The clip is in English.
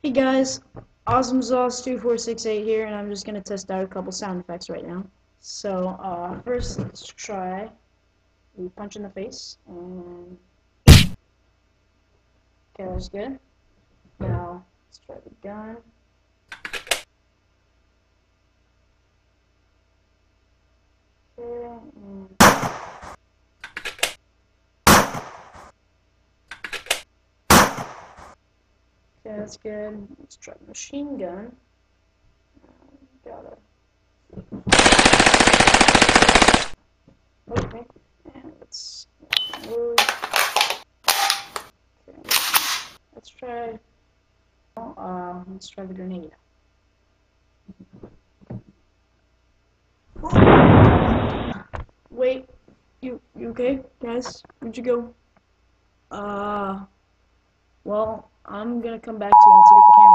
Hey guys, AwesomeZaws2468 here, and I'm just gonna test out a couple sound effects right now. So, first let's try the punch in the face, and okay, that's good. Now let's try the gun. Okay, okay, that's good. Let's try the machine gun. Got it. Okay, and let's move. Okay, let's try. Let's try the grenade. Wait, you okay, guys? Where'd you go? Well, I'm gonna come back to you once I get the camera.